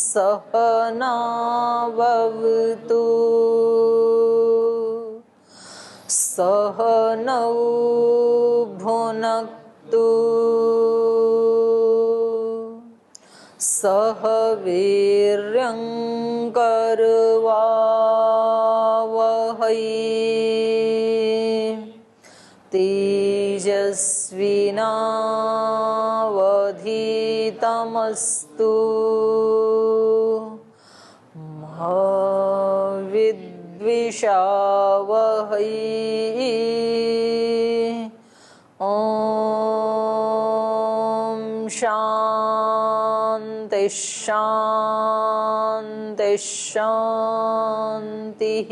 सहनावतु सहनौ भुनक्तु सह वीर्यं करवावहै तेजस्विनावधीतमस्तु मा विद्विषावहै। ॐ शान्ति शान्ति शान्तिः।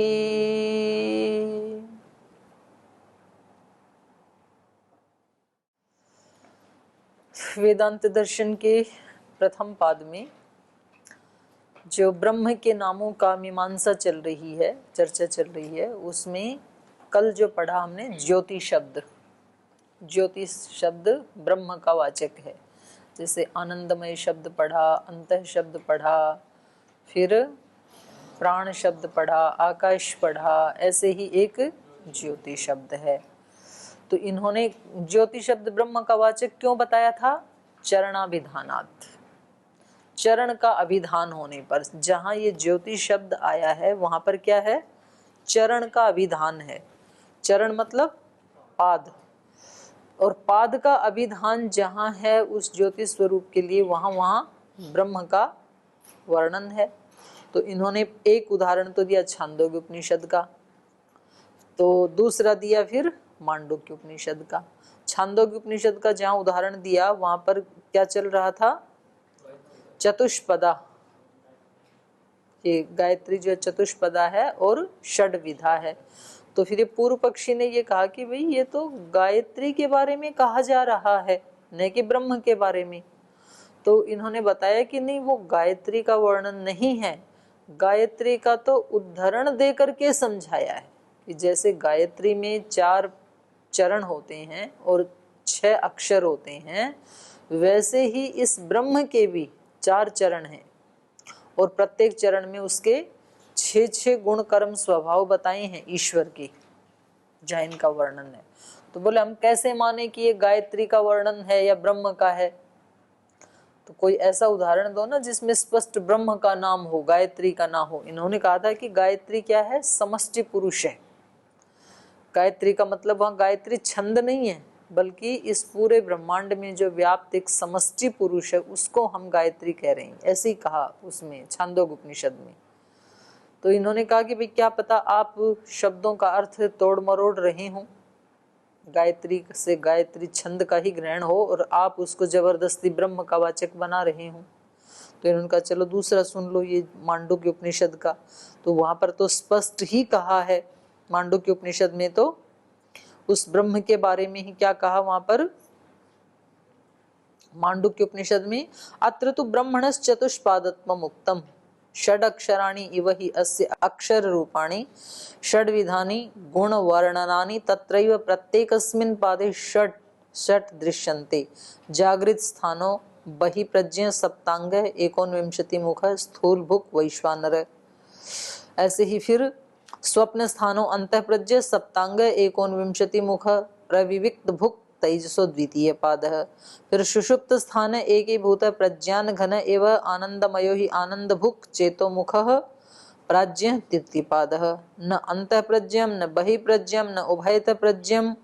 वेदांत दर्शन के प्रथम पाद में जो ब्रह्म के नामों का मीमांसा चल रही है, चर्चा चल रही है, उसमें कल जो पढ़ा हमने ज्योति शब्द, ज्योति शब्द ब्रह्म का वाचक है। जैसे आनंदमय शब्द पढ़ा, अंतः शब्द पढ़ा, फिर प्राण शब्द पढ़ा, आकाश पढ़ा, ऐसे ही एक ज्योति शब्द है। तो इन्होंने ज्योति शब्द ब्रह्म का वाचक क्यों बताया था? चरणाभिधानात्, चरण का अभिधान होने पर। जहां ये ज्योति शब्द आया है वहां पर क्या है? चरण का अभिधान है। चरण मतलब पाद, और पाद का अभिधान जहां है उस ज्योति स्वरूप के लिए, वहां वहां ब्रह्म का वर्णन है। तो इन्होंने एक उदाहरण तो दिया छांदोग्य उपनिषद का, तो दूसरा दिया फिर मांडुक्य उपनिषद का। छांदोग्य उपनिषद का जहां उदाहरण दिया वहां पर क्या चल रहा था? चतुष्पदा, ये गायत्री जो चतुष्पदा है और षड्विधा है। तो फिर ये पूर्व पक्षी ने ये कहा कि भाई ये तो गायत्री के बारे में कहा जा रहा है, न कि ब्रह्म के बारे में। तो इन्होंने बताया कि नहीं, वो गायत्री का वर्णन नहीं है, गायत्री का तो उदाहरण दे करके समझाया है कि जैसे गायत्री में 4 चरण होते हैं और 6 अक्षर होते हैं, वैसे ही इस ब्रह्म के भी 4 चरण हैं और प्रत्येक चरण में उसके 6 गुण कर्म स्वभाव बताए हैं ईश्वर के, जहाँ इनका वर्णन है। तो बोले हम कैसे माने कि ये गायत्री का वर्णन है या ब्रह्म का है? तो कोई ऐसा उदाहरण दो ना जिसमें स्पष्ट ब्रह्म का नाम हो, गायत्री का ना हो। इन्होंने कहा था कि गायत्री क्या है? समष्टि पुरुष है। गायत्री का मतलब वहां गायत्री छंद नहीं है, बल्कि इस पूरे ब्रह्मांड में जो व्याप्त एक समष्टि पुरुष है उसको हम गायत्री कह रहे हैं, ऐसे ही कहा उसमें छांदोग्य उपनिषद में। तो इन्होंने कहा कि भाई क्या पता आप शब्दों का अर्थ तोड़ मरोड़ रहे हो, गायत्री से गायत्री छंद का ही ग्रहण हो और आप उसको जबरदस्ती ब्रह्म का वाचक बना रहे हो। तो इन्होंने कहा चलो दूसरा सुन लो, ये मांडुक्य उपनिषद का। तो वहां पर तो स्पष्ट ही कहा है, मांडुक्य उपनिषद में तो उस ब्रह्म के बारे में ही क्या कहा वहां पर? मांडुक्य उपनिषद में अत्र तु ब्रह्मणस् चतुष्पादत्वम् उक्तम् षडक्षराणि इव हि अस्य अक्षर रूपाणि षड्विधानि गुण वर्णनानि तत्रैव प्रत्येकस्मिन् पादे षट् दृश्यन्ते जागृत स्थानो बहिप्रज्ञ सप्तांग 39 मुख स्थूल भुक वैश्वानर। ऐसे ही फिर स्वप्न स्थानो अंतःप्रज्ञ सप्तांग 39 मुख प्रविविक्त भुक तेजसो द्वितीय पाद। फिर सुषुप्त स्थान एकीभूत प्रज्ञान घन एव आनंदमयो ही आनंद भुक चेतो मुख प्राज्ञ तृतीय पाद। न अंतः प्रज्ञम न बहिप्रज्ञम न उभयत प्रज्ञम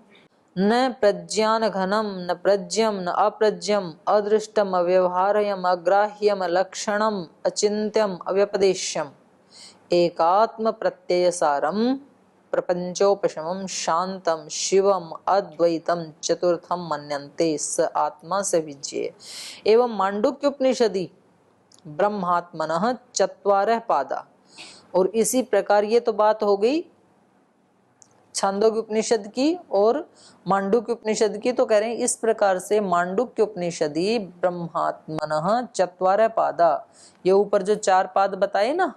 न प्रज्ञान घनम न प्रज्ञम न अप्रज्ञम अदृष्टम अव्यवहार्यम अग्राह्यम लक्षणम अचिंत्यम अव्यपदेश्यम एकात्म प्रत्यय सारम प्रपंचोपशमं शांतम शिवम अद्वैतम चतुर्थम मन्यन्ते स आत्मा स विज्ञेय। एवं मांडुक्य उपनिषदि ब्रह्मात्मनः 4 पादा। और इसी प्रकार ये तो बात हो गई छांदोग्य उपनिषद की और मांडुक्य उपनिषद की। तो कह रहे हैं इस प्रकार से मांडुक्य उपनिषदि ब्रह्मात्मनः 4 पादा, ये ऊपर जो 4 पाद बताए ना,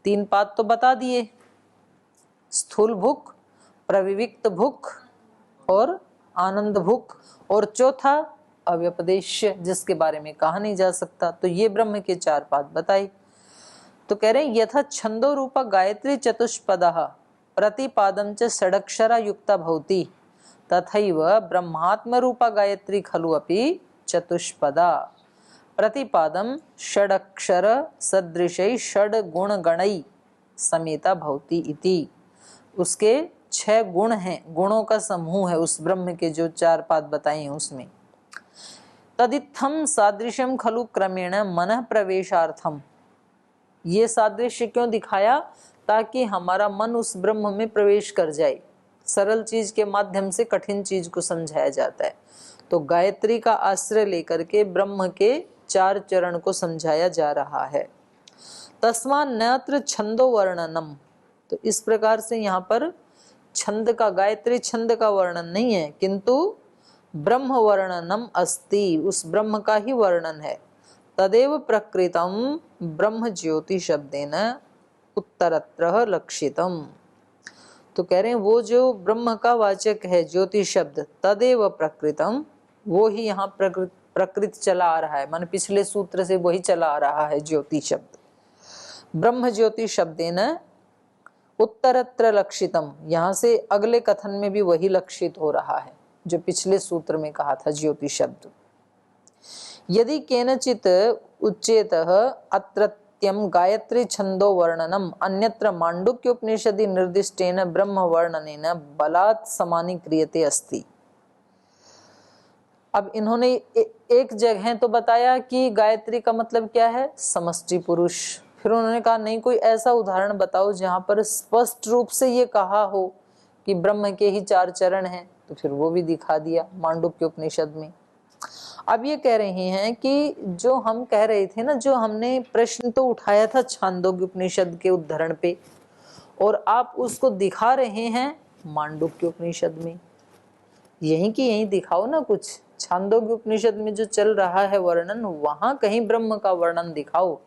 3 पाद तो बता दिए, स्थूल भुक, प्रविविक्त भुक और आनंद भुक, और चौथा अव्यपदेश्य, जिसके बारे में कहा नहीं जा सकता। तो ये ब्रह्म के 4 पाद बताए। तो कह रहे हैं यथा छंदो रूपा गायत्री चतुष्पदः प्रतिपादं च षडक्षरा युक्ता भवति तथैव ब्रह्मात्म रूपा गायत्री खलु अपि चतुष्पदा प्रतिपादं षडक्षर सदृशै षड गुण गणै समेता भवति इति। उसके 6 गुण हैं, गुणों का समूह है उस ब्रह्म के जो 4 पाद बताए हैं उसमें। तदित्थम सादृश्यम खलु क्रमेण मनः प्रवेशार्थम, ये सादृश्य क्यों दिखाया? ताकि हमारा मन उस ब्रह्म में प्रवेश कर जाए। सरल चीज के माध्यम से कठिन चीज को समझाया जाता है। तो गायत्री का आश्रय लेकर के ब्रह्म के 4 चरण को समझाया जा रहा है। तस्मा नत्र छंदो वर्णनम, तो इस प्रकार से यहाँ पर छंद का, गायत्री छंद का वर्णन नहीं है, किंतु ब्रह्म वर्णनम अस्ति, उस ब्रह्म का ही वर्णन है। तदेव प्रकृतम ब्रह्म ज्योति शब्देन उत्तरत्र लक्षितम। तो कह रहे हैं वो जो ब्रह्म का वाचक है ज्योति शब्द, तदेव प्रकृतम, वो ही यहाँ प्रकृत चला आ रहा है, मान पिछले सूत्र से वही चला आ रहा है ज्योति शब्द। ब्रह्म ज्योति शब्देन उत्तरत्र लक्षितम, यहाँ से अगले कथन में भी वही लक्षित हो रहा है जो पिछले सूत्र में कहा था ज्योति शब्द। यदि केनचित उच्चेतः अत्रत्यं गायत्री छंदो वर्णनम अन्यत्र मांडुक्य उपनिषदि निर्दिष्टेन ब्रह्म वर्णनेन बलात् समानीक्रियते अस्ति। अब इन्होंने एक जगह तो बताया कि गायत्री का मतलब क्या है, समष्टि पुरुष। फिर उन्होंने कहा नहीं, कोई ऐसा उदाहरण बताओ जहां पर स्पष्ट रूप से ये कहा हो कि ब्रह्म के ही 4 चरण हैं। तो फिर वो भी दिखा दिया मांडुक्य उपनिषद में। अब ये कह रहे हैं कि जो हम कह रहे थे ना, जो हमने प्रश्न तो उठाया था छांदोग्य उपनिषद के उद्धरण पे, और आप उसको दिखा रहे हैं मांडुक्य उपनिषद में। यहीं की यहीं दिखाओ ना कुछ। छांदोग्य उपनिषद में जो चल रहा है वर्णन, वहां कहीं ब्रह्म का वर्णन दिखाओ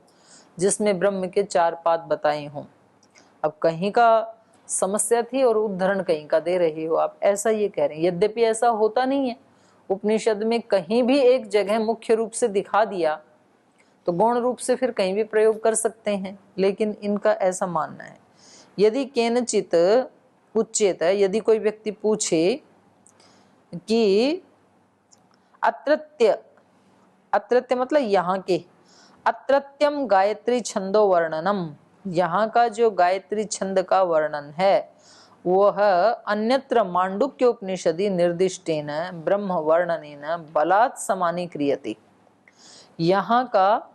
जिसमें ब्रह्म के 4 पाद बताए हों। अब कहीं का समस्या थी और उद्धरण कहीं का दे रहे हो आप, ऐसा ये कह रहे हैं। यद्यपि ऐसा होता नहीं है, उपनिषद में कहीं भी एक जगह मुख्य रूप से दिखा दिया तो गौण रूप से फिर कहीं भी प्रयोग कर सकते हैं, लेकिन इनका ऐसा मानना है। यदि केनचित उच्चेत, यदि कोई व्यक्ति पूछे कि अत्रत्य, अत्रत्य मतलब यहाँ के, अत्रत्यम गायत्री छंदो वर्णनम, यहाँ का जो गायत्री छंद का वर्णन है वह अन्यत्र मांडुक्य उपनिषदि निर्दिष्टेन ब्रह्म वर्णनेन बलात् समानीक्रियते। यहाँ का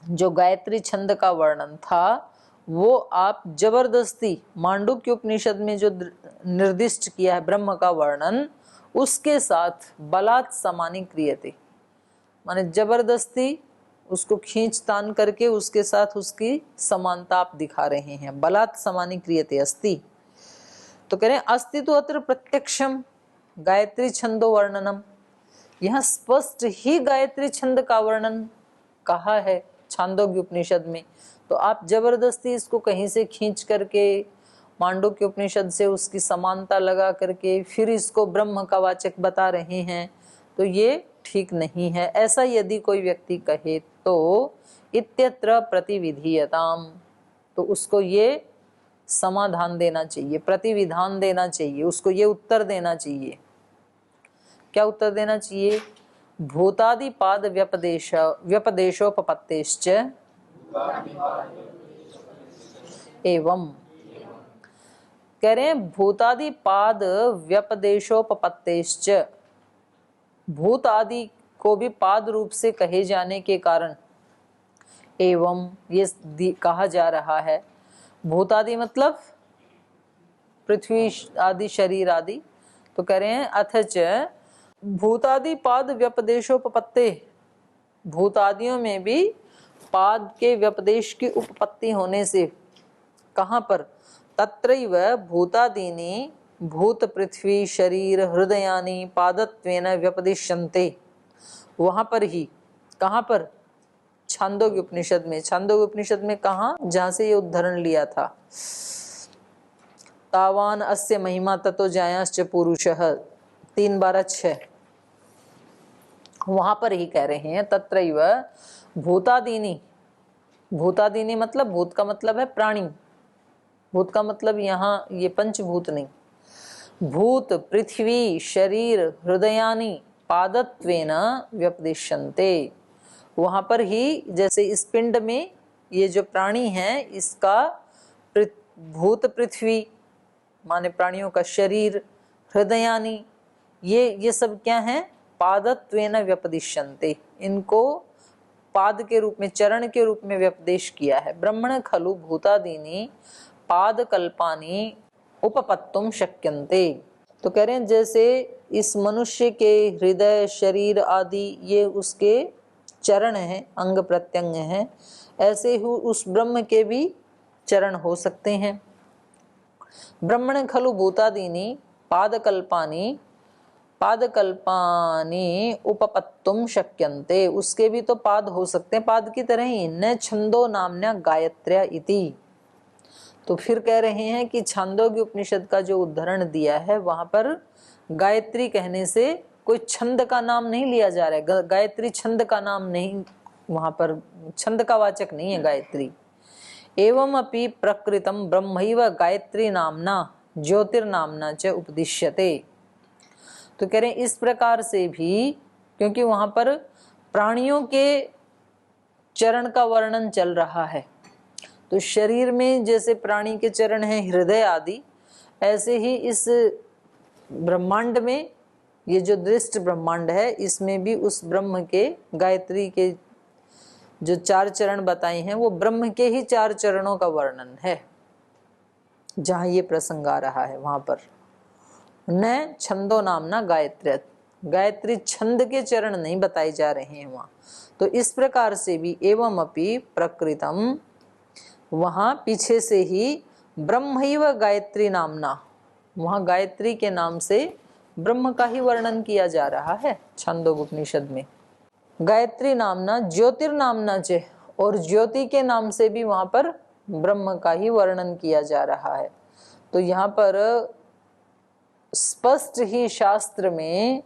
जो गायत्री छंद का वर्णन था वो आप जबरदस्ती मांडुक्य उपनिषद में जो निर्दिष्ट किया है ब्रह्म का वर्णन, उसके साथ बलात् समानीक्रियते, माने जबरदस्ती उसको खींच तान करके उसके साथ उसकी समानता आप दिखा रहे हैं। बलात् समानीक्रियते अस्ति। तो कह रहे हैं अस्ति तो अत्र प्रत्यक्षम गायत्री छंदो वर्णनम, यहाँ स्पष्ट ही गायत्री छंद का वर्णन कहा है छांदोग्य उपनिषद में। तो आप जबरदस्ती इसको कहीं से खींच करके मांडुक्य उपनिषद से उसकी समानता लगा करके फिर इसको ब्रह्म का वाचक बता रहे हैं, तो ये ठीक नहीं है। ऐसा यदि कोई व्यक्ति कहे तो इत्यत्र प्रतिविधीयताम, तो उसको ये समाधान देना चाहिए, प्रतिविधान देना चाहिए, उसको ये उत्तर देना चाहिए। क्या उत्तर देना चाहिए? भूतादि पाद व्यपदेशोपपत्तेश्च एवं, कह रहे हैं भूतादि पाद व्यपदेशोपपत्तेश्च, भूत आदि को भी पाद रूप से कहे जाने के कारण एवं ये कहा जा रहा है। भूतादि मतलब पृथ्वी आदि शरीर आदि। तो कह रहे हैं अथच भूतादि पाद व्यपदेशोपपत्ते, भूतादियों में भी पाद के व्यपदेश की उपपत्ति होने से, कहाँ पर? तत्रैव भूतादीनि भूत पृथ्वी शरीर हृदयानि पादत्वेन व्यपदिश्यन्ते, वहां पर ही, कहाँ पर? छांदोग्य उपनिषद में। छांदोग्य उपनिषद में कहाँ? जहां से ये उद्धरण लिया था, तावान अस्य महिमा ततो जायांश्च पुरुषः 3:12-6। वहां पर ही कह रहे हैं तत्रैव भूतादीनी। भूतादीनी मतलब भूत का मतलब है प्राणी, भूत का मतलब यहाँ ये पंचभूत नहीं। भूत पृथ्वी शरीर हृदयानि पादत्वेन व्यपदिश्यन्ते। वहां पर ही जैसे इस पिंड में ये जो प्राणी है इसका भूत पृथ्वी माने प्राणियों का शरीर, हृदयानि ये सब क्या है, पादत्वेन व्यपदिश्यन्ते, इनको पाद के रूप में चरण के रूप में व्यपदेश किया है। ब्रह्मण खलु भूतादीनि पाद कल्पानि उपपत्तुम शक्यन्ते। तो कह रहे हैं जैसे इस मनुष्य के हृदय शरीर आदि ये उसके चरण हैं, अंग प्रत्यंग हैं, ऐसे ही उस ब्रह्म के भी चरण हो सकते हैं। ब्रह्मण खलु भूतादीनि पादकल्पानि उपपत्तुम शक्यन्ते, उसके भी तो पाद हो सकते हैं, पाद की तरह ही। न छंदो नाम्ना गायत्र्या इति। तो फिर कह रहे हैं कि छांदोग्य उपनिषद का जो उद्धरण दिया है वहां पर गायत्री कहने से कोई छंद का नाम नहीं लिया जा रहा है। गायत्री छंद का नाम नहीं, वहां पर छंद का वाचक नहीं है गायत्री। एवं अपि प्रकृतम ब्रह्मैव गायत्री नामना ज्योतिर्नामना च उपदिश्यते। तो कह रहे हैं इस प्रकार से भी, क्योंकि वहां पर प्राणियों के चरण का वर्णन चल रहा है, तो शरीर में जैसे प्राणी के चरण हैं हृदय आदि, ऐसे ही इस ब्रह्मांड में ये जो दृष्ट ब्रह्मांड है इसमें भी उस ब्रह्म के गायत्री के जो 4 चरण बताए हैं वो ब्रह्म के ही 4 चरणों का वर्णन है। जहां ये प्रसंग आ रहा है वहां पर न छंदो नामना गायत्री, गायत्री छंद के चरण नहीं बताए जा रहे हैं वहां। तो इस प्रकार से भी एवं अपि प्रकृतम, वहां पीछे से ही ब्रह्मैव गायत्री नामना, वहां गायत्री के नाम से ब्रह्म का ही वर्णन किया जा रहा है छांदोग्य उपनिषद में। गायत्री नामना ज्योतिर्नामना च, और ज्योति के नाम से भी वहां पर ब्रह्म का ही वर्णन किया जा रहा है। तो यहाँ पर स्पष्ट ही शास्त्र में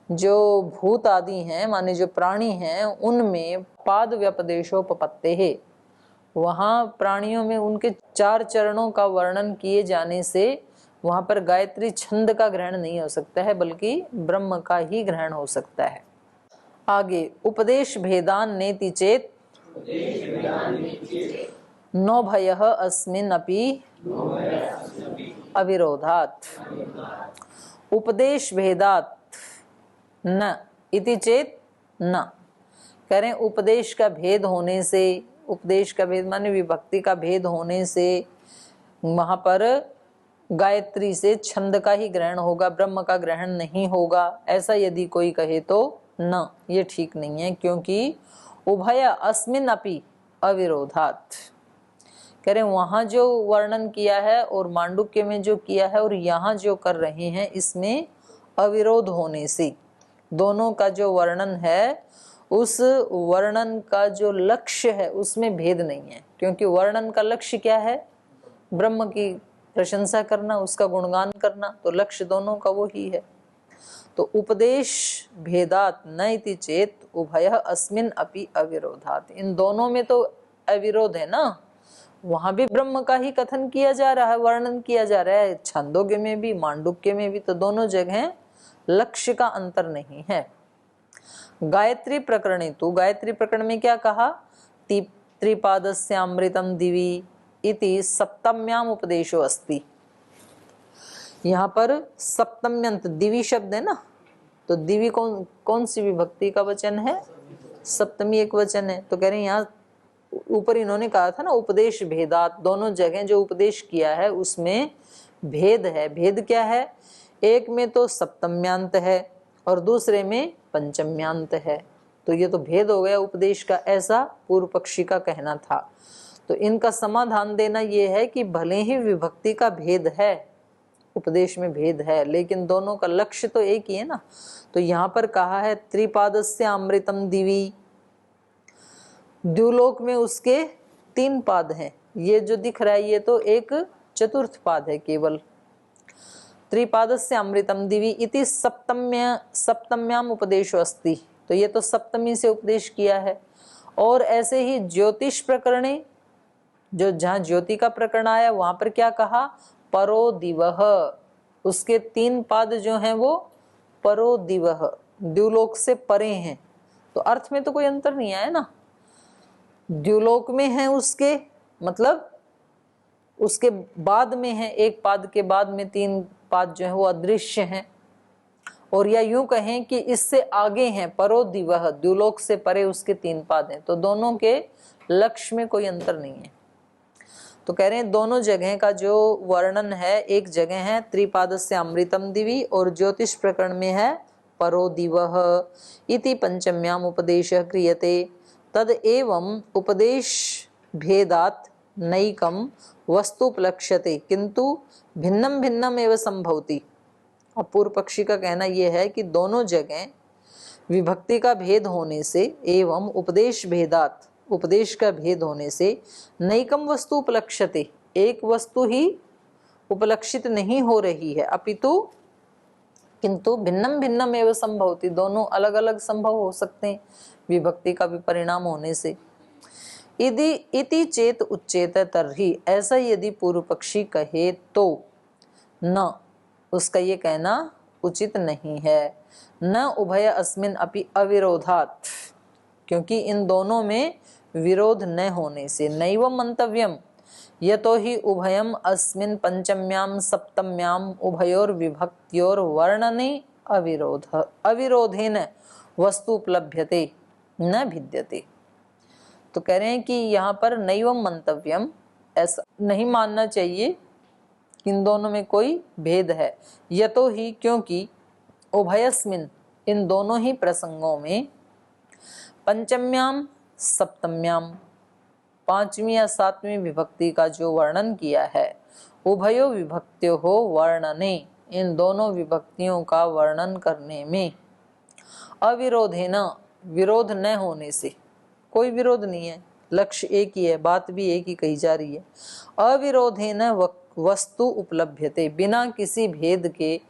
जो भूत आदि हैं माने जो प्राणी हैं उनमें पाद व्यपदेशोपपत्ते है, वहां प्राणियों में उनके 4 चरणों का वर्णन किए जाने से वहां पर गायत्री छंद का ग्रहण नहीं हो सकता है बल्कि ब्रह्म का ही ग्रहण हो सकता है। आगे उपदेश भेदान नेति चेत नो भयः अस्मिन् अपि अविरोधात्। उपदेश भेदात न इति चेत न, कह रहे हैं उपदेश का भेद होने से, उपदेश का भेद माने विभक्ति का भेद होने से वहां पर गायत्री से छंद का ही ग्रहण होगा, ब्रह्म का ग्रहण नहीं होगा, ऐसा यदि कोई कहे तो न, ये ठीक नहीं है। क्योंकि उभय अस्मिन् अपि अविरोधात्, कह रहे वहां जो वर्णन किया है और मांडुक्य में जो किया है और यहाँ जो कर रहे हैं इसमें अविरोध होने से दोनों का जो वर्णन है उस वर्णन का जो लक्ष्य है उसमें भेद नहीं है। क्योंकि वर्णन का लक्ष्य क्या है, ब्रह्म की प्रशंसा करना, उसका गुणगान करना, तो लक्ष्य दोनों का वो ही है। तो उपदेश भेदात न इति चेत उभयः अस्मिन् अपि अविरोधात्, इन दोनों में तो अविरोध है ना, वहां भी ब्रह्म का ही कथन किया जा रहा है, वर्णन किया जा रहा है, छांदोग्य में भी मांडुक्य में भी, तो दोनों जगह लक्ष्य का अंतर नहीं है। गायत्री प्रकरणे तो, गायत्री प्रकरण में क्या कहा, त्रिपादस्यामृतम दिवि इति सप्तम्याम उपदेशो अस्ति। यहाँ पर सप्तम्यंत दिवि शब्द है ना, तो दिवि कौन सी विभक्ति का वचन है, सप्तमी एक वचन है। तो कह रहे हैं यहाँ ऊपर इन्होंने कहा था ना उपदेश भेदात, दोनों जगह जो उपदेश किया है उसमें भेद है। भेद क्या है, एक में तो सप्तम्यांत है और दूसरे में पंचम्यांत है, तो ये तो भेद हो गया उपदेश का, ऐसा पूर्व पक्षी का कहना था। तो इनका समाधान देना ये है कि भले ही विभक्ति का भेद है, उपदेश में भेद है, लेकिन दोनों का लक्ष्य तो एक ही है ना। तो यहाँ पर कहा है त्रिपादस्य अमृतम दिवि, द्युलोक में उसके 3 पाद हैं, ये जो दिख रहा है ये तो एक चतुर्थ पाद है केवल। त्रिपादस्य अमृतम दिवि इति सप्तम्याम उपदेशो अस्ति, तो ये तो सप्तमी से उपदेश किया है। और ऐसे ही ज्योतिष प्रकरणे, जो जहां ज्योति का प्रकरण आया वहां पर क्या कहा, परो दिवह, उसके 3 पाद जो हैं वो परो दिवह, द्युलोक से परे हैं। तो अर्थ में तो कोई अंतर नहीं आया ना, द्युलोक में है उसके, मतलब उसके बाद में है, एक पाद के बाद में 3 पाद जो है वो अदृश्य हैं। और या यूं कहें कि इससे आगे हैं, परो दिवह, द्युलोक से परे उसके 3 पाद हैं। तो दोनों के लक्ष्य में कोई अंतर नहीं है। तो कह रहे हैं दोनों जगह का जो वर्णन है, एक जगह है त्रिपादस्य अमृतम दिवि और ज्योतिष प्रकरण में है परो दिवः इति पंचम्याम उपदेश क्रियते तद एवं उपदेश भेदात नैकम वस्तु उपलक्ष्यते किंतु भिन्नम भिन्नम एवं संभवति। अब पूर्व पक्षी का कहना यह है कि दोनों जगह विभक्ति का भेद होने से एवं उपदेश भेदात, उपदेश का भेद होने से नैकम वस्तु उपलक्ष्यते, एक वस्तु ही उपलक्षित नहीं हो रही है, अपितु किंतु भिन्नम भिन्नम एवं संभवति, दोनों अलग अलग संभव हो सकते हैं विभक्ति का भी परिणाम होने से। यदि इति चेत उच्चेत तर्हि, ऐसा यदि पूर्व पक्षी कहे तो न, उसका ये कहना उचित नहीं है। न उभय अस्मिन अपि अविरोधात्, क्योंकि इन दोनों में विरोध न होने से। नैवं मंतव्यम यतो ही उभयम अस्मिन पंचम्याम सप्तम्याम उभयोर विभक्त्योर वर्णने अविरोध, अविरोधेन वस्तु उपलभ्यते न भिद्यते। तो कह रहे हैं कि यहाँ पर नैवं मंतव्यम, ऐसा नहीं मानना चाहिए कि इन दोनों में कोई भेद है। यतो ही, क्योंकि उभयस्मिन, इन दोनों ही प्रसंगों में, पंचम्याम सप्तम्याम, 5वीं या 7वीं विभक्ति का जो वर्णन किया है, उभयो विभक्त्यो हो वर्णने, इन दोनों विभक्तियों का वर्णन करने में, अविरोधेन, विरोध न होने से, कोई विरोध नहीं है, लक्ष्य एक ही है, बात भी एक ही कही जा रही है। अविरोधेन वस्तु उपलभ्यते, बिना किसी भेद के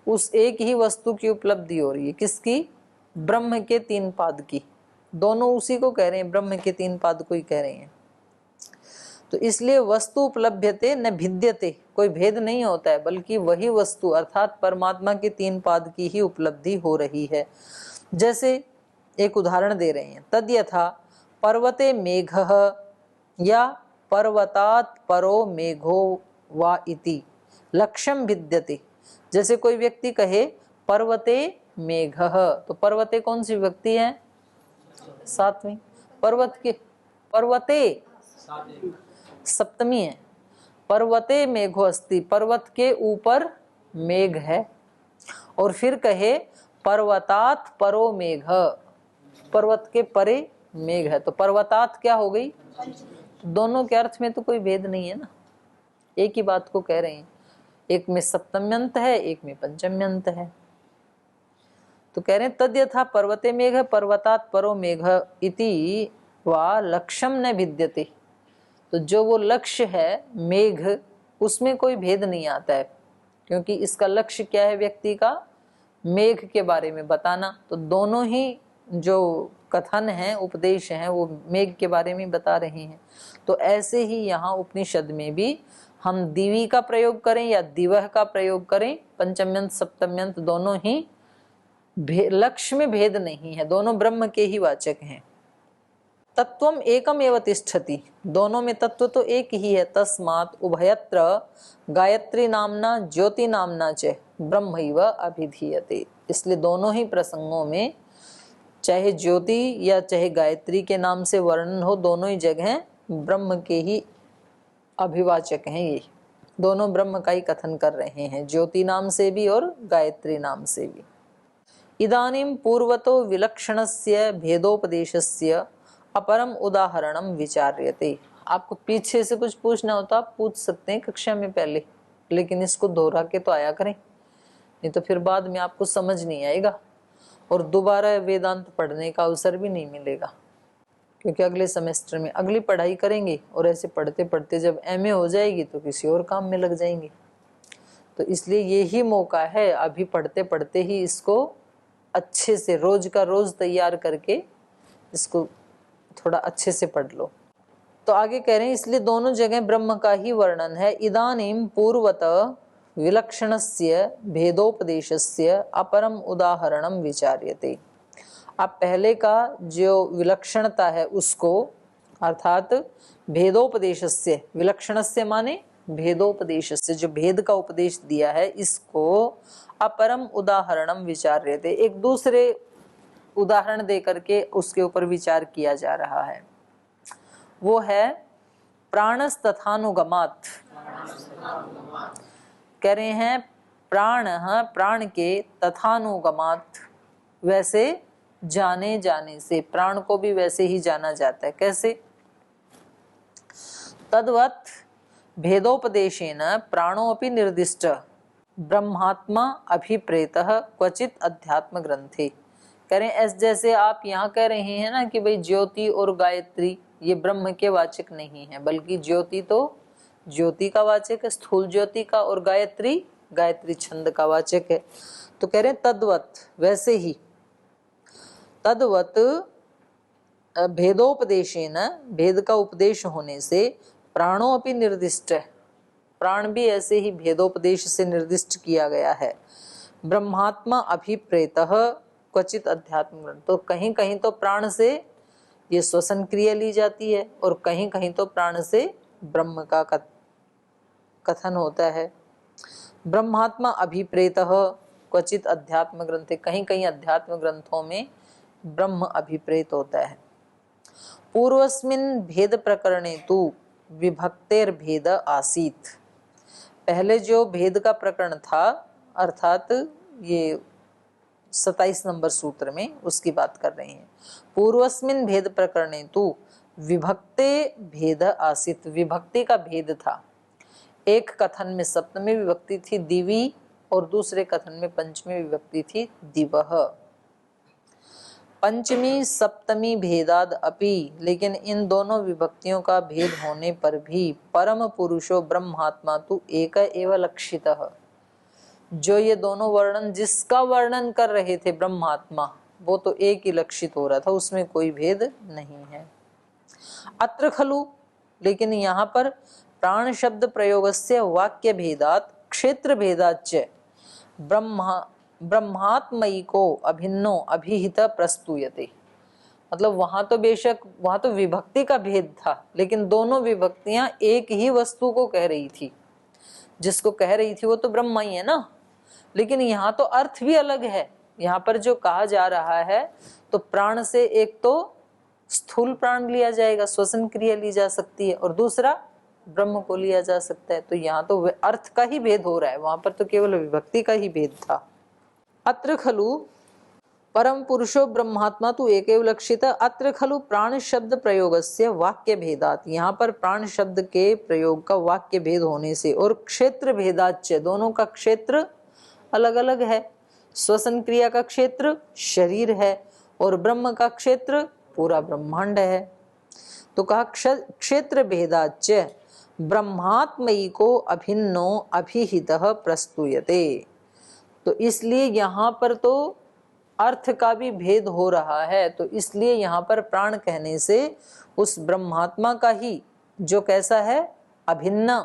उस एक ही वस्तु की उपलब्धि हो रही है। किसकी? ब्रह्म के 3 पाद की। दोनों उसी को कह रहे हैं, ब्रह्म के 3 पाद को ही कह रहे हैं। तो इसलिए वस्तु उपलभ्यते न भिद्यते, कोई भेद नहीं होता है, बल्कि वही वस्तु अर्थात परमात्मा के 3 पाद की ही उपलब्धि हो रही है। जैसे एक उदाहरण दे रहे हैं, तद यथा पर्वते मेघः या पर्वतात् परो मेघो वा इति लक्ष्यम भिद्यते। जैसे कोई व्यक्ति कहे पर्वते मेघः, तो पर्वते कौन सी विभक्ति है? 7वीं। पर्वत के, पर्वते सप्तमी है। पर्वते मेघो अस्ति, पर्वत के ऊपर मेघ है। और फिर कहे पर्वतात परो मेघ, पर्वत के परे मेघ है। तो पर्वतात क्या हो गई? दोनों के अर्थ में तो कोई भेद नहीं है ना, एक ही बात को कह रहे हैं। एक में सप्तम्यंत है, एक में पंचम्यंत है। तो कह रहे हैं तद यथा पर्वते मेघ पर्वतात परो मेघ इति वा लक्ष्यम न भिद्यते। तो जो वो लक्ष्य है मेघ, उसमें कोई भेद नहीं आता है, क्योंकि इसका लक्ष्य क्या है व्यक्ति का? मेघ के बारे में बताना। तो दोनों ही जो कथन है, उपदेश हैं, वो मेघ के बारे में बता रहे हैं। तो ऐसे ही यहाँ उपनिषद में भी हम दिवी का प्रयोग करें या दिवह का प्रयोग करें, पंचम्यंत सप्तम्यंत दोनों ही लक्ष्य में भेद नहीं है, दोनों ब्रह्म के ही वाचक हैं। तत्वम एकम एव तिष्ठति, दोनों में तत्व तो एक ही है। तस्मात् उभयत्र गायत्री नामना ज्योति नामना च ब्रह्मैव अभिधीयते। इसलिए दोनों ही प्रसंगों में चाहे ज्योति या चाहे गायत्री के नाम से वर्णन हो, दोनों ही जगह ब्रह्म के ही अभिवाचक हैं। ये दोनों ब्रह्म का ही कथन कर रहे हैं, ज्योति नाम से भी और गायत्री नाम से भी। इदानीं पूर्वतो विलक्षणस्य भेदोपदेशस्य अपरम उदाहरणम विचार्यते। आपको पीछे से कुछ पूछना हो तो आप पूछ सकते हैं कक्षा में पहले, लेकिन इसको दोहरा के तो आया करें, नहीं तो फिर बाद में आपको समझ नहीं आएगा और दोबारा वेदांत पढ़ने का अवसर भी नहीं मिलेगा। क्योंकि अगले सेमेस्टर में अगली पढ़ाई करेंगे और ऐसे पढ़ते पढ़ते जब एमए हो जाएगी तो किसी और काम में लग जाएंगे। तो इसलिए यही मौका है, अभी पढ़ते पढ़ते ही इसको अच्छे से रोज का रोज तैयार करके इसको थोड़ा अच्छे से पढ़ लो। तो आगे कह रहे हैं इसलिए दोनों जगह ब्रह्म का ही वर्णन है। इदानीम पूर्वत विलक्षणस्य भेदोपदेशस्य अपरम उदाहरणम विचार्यते। अब पहले का जो विलक्षणता है उसको, अर्थात भेदोपदेशस्य, विलक्षणस्य माने भेदोपदेशस्य, जो भेद का उपदेश दिया है, इसको अपरम उदाहरणम विचार्यते, एक दूसरे उदाहरण दे करके उसके ऊपर विचार किया जा रहा है। वो है प्राणस तथानुगमात। कह रहे हैं प्राण के तथानुगमात, वैसे जाने जाने से, प्राण को भी वैसे ही जाना जाता है। कैसे? तद्वत् भेदोपदेशेन प्राणोऽपि निर्दिष्ट ब्रह्मात्मा अभिप्रेतः क्वचित अध्यात्म ग्रंथे। कह रहे हैं जैसे आप यहाँ कह रहे हैं ना कि भाई ज्योति और गायत्री ये ब्रह्म के वाचक नहीं है, बल्कि ज्योति तो ज्योति का वाचक है, स्थूल ज्योति का, और गायत्री गायत्री छंद का वाचक है। तो कह रहे हैं तद्वत, वैसे ही, तद्वत भेदोपदेशेन, भेद का उपदेश होने से, प्राणों अपि निर्दिष्ट, प्राण भी ऐसे ही भेदोपदेश से निर्दिष्ट किया गया है। ब्रह्मात्मा अभिप्रेतः क्वचित अध्यात्म ग्रंथ, तो कहीं कहीं तो प्राण से ये श्वसन क्रिया ली जाती है और कहीं कहीं तो प्राण से ब्रह्म का कथन होता है। ब्रह्मात्मा अभिप्रेतः क्वचित अध्यात्म ग्रंथे, कहीं कहीं अध्यात्म ग्रंथों में ब्रह्म अभिप्रेत होता है। पूर्वस्मिन् भेद प्रकरणे तु विभक्तेर भेद आसीत। पहले जो भेद का प्रकरण था, अर्थात ये 27 नंबर सूत्र में उसकी बात कर रहे हैं। पूर्वस्मिन् भेद प्रकरणे तु विभक्ते भेद आसीत, विभक्ति का भेद था। एक कथन में सप्तमी विभक्ति थी दिवी और दूसरे कथन में पंचमी विभक्ति थी दिवः। पंचमी सप्तमी भेदाद अपि, लेकिन इन दोनों विभक्तियों का भेद होने पर भी परम पुरुषो ब्रह्मात्मा तु एक एव लक्षितः, जो ये दोनों वर्णन, जिसका वर्णन कर रहे थे ब्रह्मात्मा, वो तो एक ही लक्षित हो रहा था, उसमें कोई भेद नहीं है। अत्र खलु, लेकिन यहाँ पर प्राण शब्द प्रयोगस्य वाक्य भेदात क्षेत्र भेदाच्च ब्रह्मात्मयी को अभिन्नो अभिहित प्रस्तुयते। मतलब वहां तो बेशक, वहां तो विभक्ति का भेद था, लेकिन दोनों विभक्तियां एक ही वस्तु को कह रही थी। जिसको कह रही थी वो तो ब्रह्म ही है ना, लेकिन यहाँ तो अर्थ भी अलग है। यहाँ पर जो कहा जा रहा है, तो प्राण से एक तो स्थूल प्राण लिया जाएगा, श्वसन क्रिया ली जा सकती है, और दूसरा ब्रह्म को लिया जा सकता है। तो यहाँ तो अर्थ का ही भेद हो रहा है, वहां पर तो केवल विभक्ति का ही भेद था। अत्र खलु परम पुरुषो ब्रह्मात्मा तु एकेव लक्षित। अत्र खलु प्राण शब्द प्रयोगस्य वाक्य भेदात, यहाँ पर प्राण शब्द के प्रयोग का वाक्य भेद होने से, और क्षेत्र भेदाच्च, दोनों का क्षेत्र अलग अलग है। श्वसन क्रिया का क्षेत्र शरीर है और ब्रह्म का क्षेत्र पूरा ब्रह्मांड है। तो कहा क्षेत्र भेदाच्च ब्रह्मात्मयी को अभिन्नो अभिहितः प्रस्तुयते। तो इसलिए यहाँ पर तो अर्थ का भी भेद हो रहा है, तो इसलिए यहाँ पर प्राण कहने से उस ब्रह्मात्मा का ही, जो कैसा है, अभिन्न,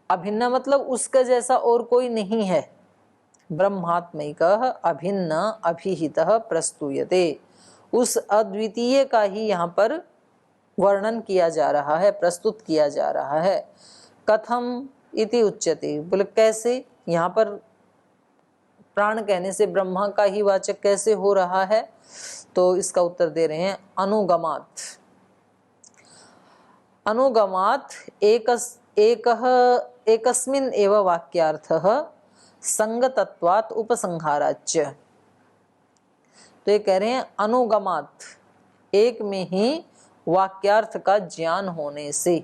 अभिन्न मतलब उसका जैसा और कोई नहीं है, ब्रह्मात्मैकः अभिन्न अभिहितः प्रस्तुयते, उस अद्वितीय का ही यहाँ पर वर्णन किया जा रहा है, प्रस्तुत किया जा रहा है। कथम इति उच्यते, बोले कैसे, यहाँ पर प्राण कहने से ब्रह्मा का ही वाचक कैसे हो रहा है? तो इसका उत्तर दे रहे हैं अनुगमात। अनुगमात एकस्मिन् एव वाक्यार्थः संगतत्वात् उपसंहाराच्च। तो ये कह रहे हैं अनुगमात, एक में ही वाक्यार्थ का ज्ञान होने से।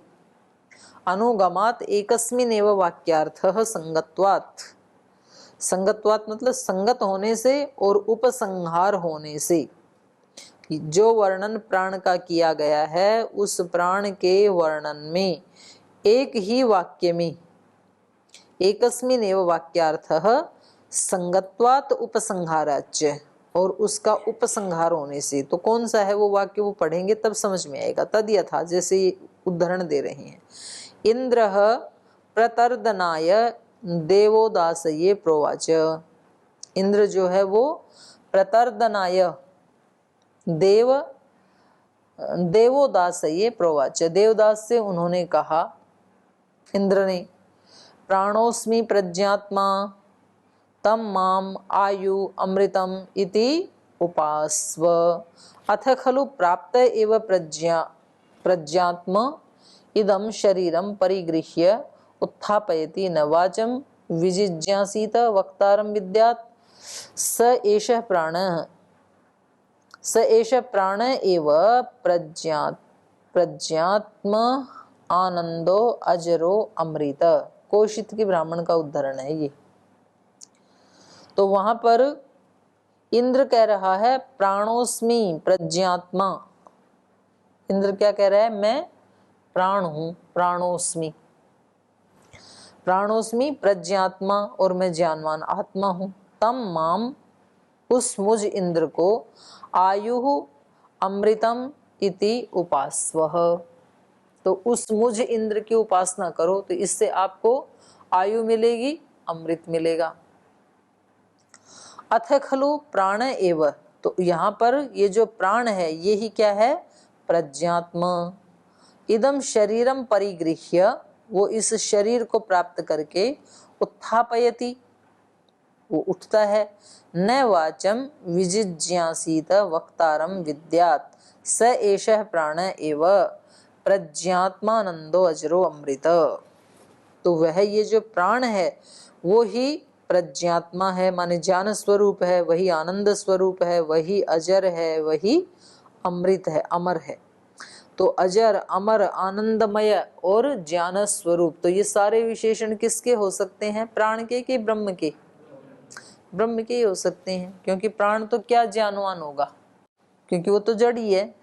अनुगमात एकस्मिन् एव वाक्यार्थः संगत्वात्, संगत्वात् मतलब संगत होने से और उपसंहार होने से। जो वर्णन प्राण का किया गया है, उस प्राण के वर्णन में एक ही वाक्य में, एकस्मिन् एव वाक्यार्थः संगत्वात उपसंहाराच्य, और उसका उपसंहार होने से। तो कौन सा है वो वाक्य, वो पढ़ेंगे तब समझ में आएगा। तद यथा, जैसे ये उदाहरण दे रहे हैं, इंद्र प्रतर्दनाय देवोदासये प्रोवाच। इंद्र जो है वो प्रतर्दनाय देवोदासये प्रोवाच, देवदास से उन्होंने कहा, इंद्र ने, प्राणोस्मि प्रज्ञात्मा तम माम आयु अमृतम इति उपास्व, अथ खलु प्राप्त एव प्रज्ञात्म इदं शरीरम परिगृह्य उत्थापयति न वाचं विजिज्ञासीत वक्तारं विद्यात् स एषः प्राण एव प्रज्ञात्म आनंदो अजरो अमृत। कोशित के ब्राह्मण का उदाहरण है ये। तो वहां पर इंद्र कह रहा है प्राणोस्मि प्रज्ञात्मा। इंद्र क्या कह रहा है, मैं प्राण हूं, प्राणोस्मि, प्राणोस्मि प्रज्ञात्मा, और मैं ज्ञानवान आत्मा हूं। तम माम, उस मुझ इंद्र को, आयु अमृतम इति उपास्वः, तो उस मुझ इंद्र की उपासना करो, तो इससे आपको आयु मिलेगी, अमृत मिलेगा। अथ खलु प्राण एव, तो यहाँ पर ये जो प्राण है ये ही क्या है, प्रज्ञात्मा। इदम शरीरम परिगृह्य, वो इस शरीर को प्राप्त करके, उत्थापयति, वो उठता है, न वाचम विजिज्ञासीत वक्तारम विद्यात् स एषः प्राण एव प्रज्ञात्मानंदो अजरो अमृत। तो वह ये जो प्राण है वो ही प्रज्ञात्मा है, माने ज्ञान स्वरूप है, वही आनंद स्वरूप है, वही अजर है, वही अमृत है, अमर है। तो अजर, अमर, आनंदमय और ज्ञान स्वरूप, तो ये सारे विशेषण किसके हो सकते हैं, प्राण के कि ब्रह्म के? ब्रह्म के ही हो सकते हैं, क्योंकि प्राण तो क्या ज्ञानवान होगा, क्योंकि वो तो जड़ ही है।